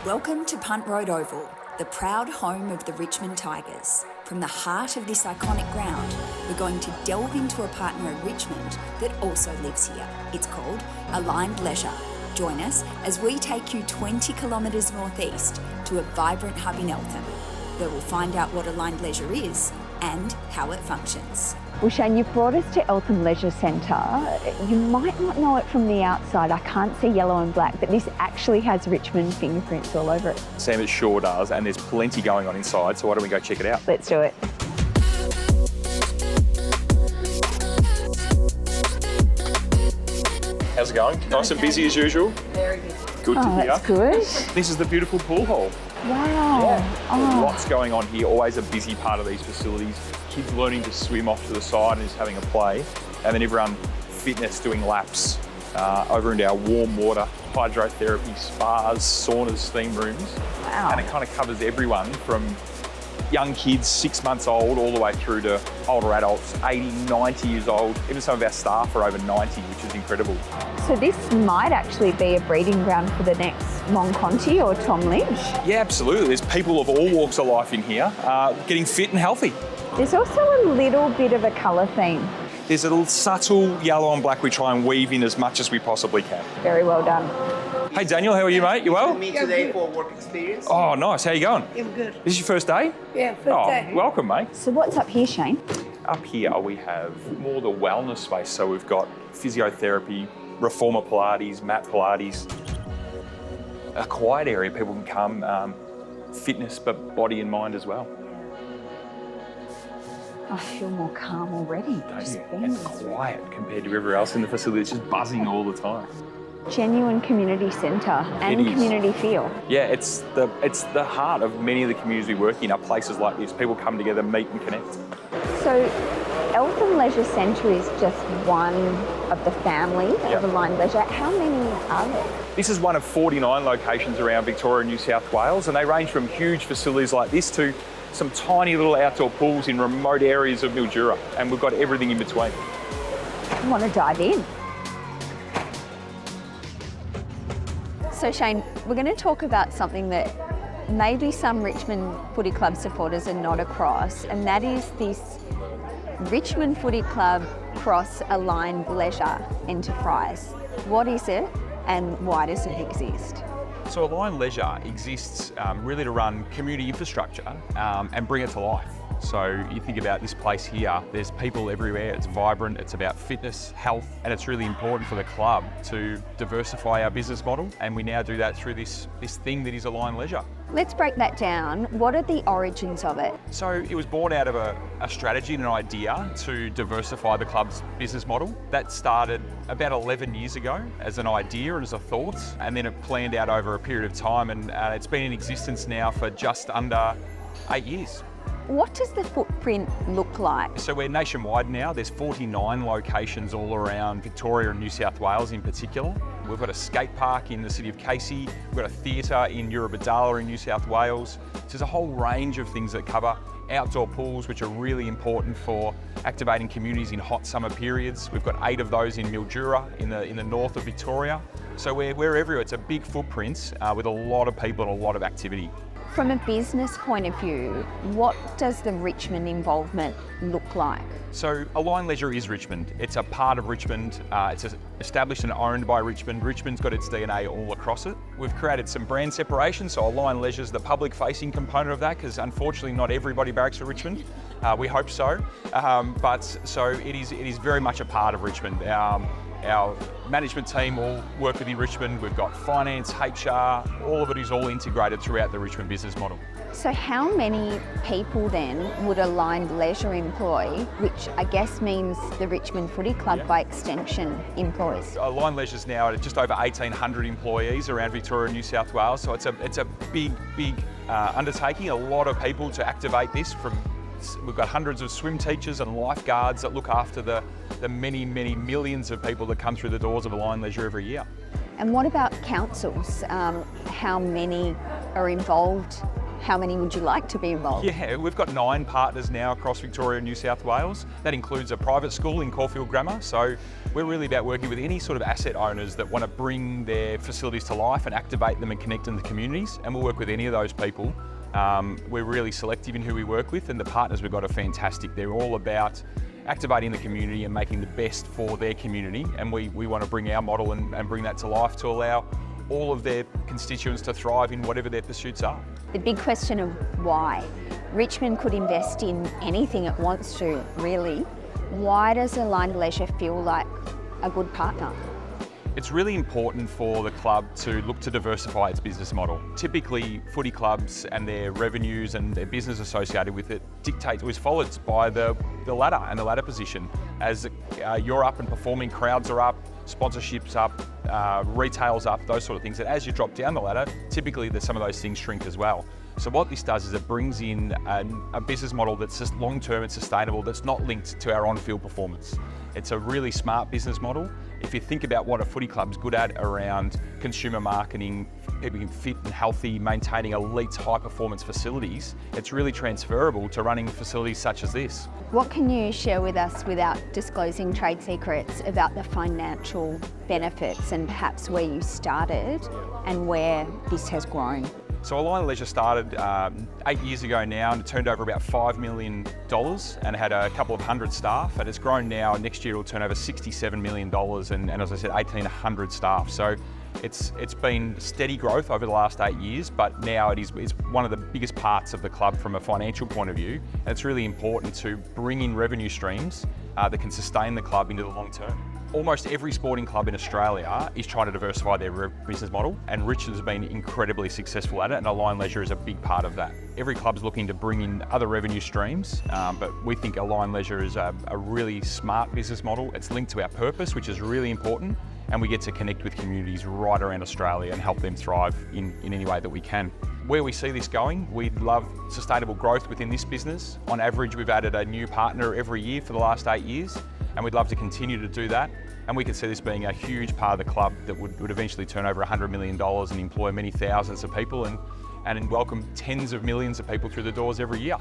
Welcome to Punt Road Oval, the proud home of the Richmond Tigers. From the heart of this iconic ground, we're going to delve into a partner at Richmond that also lives here. It's called Aligned Leisure. Join us as we take you 20 kilometres northeast to a vibrant hub in Eltham, where we'll find out what Aligned Leisure is and how it functions. Well, Shane, you brought us to Eltham Leisure Centre. You might not know it from the outside. I can't see yellow and black, but this actually has Richmond fingerprints all over it. Sam, it sure does, and there's plenty going on inside, so why don't we go check it out? Let's do it. How's it going? Nice and busy as usual? Very busy. Good to hear. That's good. This is the beautiful pool hall. Wow. Lots going on here, always a busy part of these facilities. Kids learning to swim off to the side and just having a play. And then everyone fitness, doing laps over into our warm water, hydrotherapy, spas, saunas, steam rooms. Wow. And it kind of covers everyone from young kids, 6 months old, all the way through to older adults, 80, 90 years old. Even some of our staff are over 90, which is incredible. So this might actually be a breeding ground for the next Monconti or Tom Lynch. Yeah, absolutely. There's people of all walks of life in here getting fit and healthy. There's also a little bit of a colour theme. There's a little subtle yellow and black we try and weave in as much as we possibly can. Very well done. Hey Daniel, how are you, mate? You well? Me today for work experience. Oh, nice. How you going? I'm good. This is your first day? Yeah, first day. Welcome, mate. So what's up here, Shane? Up here we have more the wellness space. So we've got physiotherapy, reformer Pilates, mat Pilates, a quiet area people can come, fitness, but body and mind as well. I feel more calm already. Don't Just you? being And here. quiet compared to everywhere else in the facility. It's just buzzing all the time. Genuine community centre and It is. community feel. Yeah, it's the heart of many of the communities we work in are places like this. People come together, meet and connect. So Eltham Leisure Centre is just one of the family Yep. of Aligned Leisure. How many are there? This is one of 49 locations around Victoria and New South Wales, and they range from huge facilities like this to some tiny little outdoor pools in remote areas of Mildura, and we've got everything in between. I want to dive in. So Shane, we're going to talk about something that maybe some Richmond Footy Club supporters are not across, and that is this Richmond Footy Club Cross Aligned Leisure Enterprise. What is it and why does it exist? So Aligned Leisure exists really to run community infrastructure and bring it to life. So you think about this place here, there's people everywhere, it's vibrant, it's about fitness, health, and it's really important for the club to diversify our business model, and we now do that through this thing that is Aligned Leisure. Let's break that down. What are the origins of it? So it was born out of a strategy and an idea to diversify the club's business model. That started about 11 years ago as an idea and as a thought, and then it planned out over a period of time, and it's been in existence now for just under 8 years. What does the footprint look like? So we're nationwide now. There's 49 locations all around Victoria and New South Wales in particular. We've got a skate park in the city of Casey. We've got a theatre in Eurobodalla in New South Wales. So there's a whole range of things that cover outdoor pools, which are really important for activating communities in hot summer periods. We've got 8 of those in Mildura in the north of Victoria. So we're everywhere. It's a big footprint with a lot of people and a lot of activity. From a business point of view, what does the Richmond involvement look like? So Aligned Leisure is Richmond. It's a part of Richmond. It's established and owned by Richmond. Richmond's got its DNA all across it. We've created some brand separation, so Aligned Leisure is the public-facing component of that, because unfortunately not everybody barracks for Richmond. We hope so. But it is very much a part of Richmond. Our management team all work within Richmond. We've got finance, HR, all of it is all integrated throughout the Richmond business model. So how many people then would Aligned Leisure employ, which I guess means the Richmond Footy Club by extension employs? Aligned Leisure's now at just over 1,800 employees around Victoria and New South Wales, so it's a big undertaking, a lot of people to activate this. We've got hundreds of swim teachers and lifeguards that look after the many millions of people that come through the doors of Aligned Leisure every year. And what about councils? How many are involved how many would you like to be involved? Yeah, we've got 9 partners now across Victoria and New South Wales. That includes a private school in Caulfield Grammar. So we're really about working with any sort of asset owners that want to bring their facilities to life and activate them and connect them to the communities. And we'll work with any of those people. We're really selective in who we work with, and the partners we've got are fantastic. They're all about activating the community and making the best for their community. And we want to bring our model and bring that to life to allow all of their constituents to thrive in whatever their pursuits are. The big question of why. Richmond could invest in anything it wants to, really. Why does Aligned Leisure feel like a good partner? It's really important for the club to look to diversify its business model. Typically, footy clubs and their revenues and their business associated with it is followed by the ladder and the ladder position. As you're up and performing, crowds are up, sponsorships up, retail's up, those sort of things. And as you drop down the ladder, typically some of those things shrink as well. So what this does is it brings in a business model that's just long-term and sustainable, that's not linked to our on-field performance. It's a really smart business model. If you think about what a footy club's good at around consumer marketing, keeping fit and healthy, maintaining elite high-performance facilities, it's really transferable to running facilities such as this. What can you share with us without disclosing trade secrets about the financial benefits and perhaps where you started and where this has grown? So Aligned Leisure started 8 years ago now, and it turned over about $5 million and had a couple of hundred staff, and it's grown now. Next year it'll turn over $67 million and as I said, 1,800 staff. So it's been steady growth over the last 8 years, but now it's one of the biggest parts of the club from a financial point of view. And it's really important to bring in revenue streams that can sustain the club into the long term. Almost every sporting club in Australia is trying to diversify their business model, and Richmond has been incredibly successful at it, and Aligned Leisure is a big part of that. Every club's looking to bring in other revenue streams, but we think Aligned Leisure is a really smart business model. It's linked to our purpose, which is really important, and we get to connect with communities right around Australia and help them thrive in any way that we can. Where we see this going, we'd love sustainable growth within this business. On average, we've added a new partner every year for the last 8 years, and we'd love to continue to do that. And we could see this being a huge part of the club that would eventually turn over $100 million and employ many thousands of people and welcome tens of millions of people through the doors every year.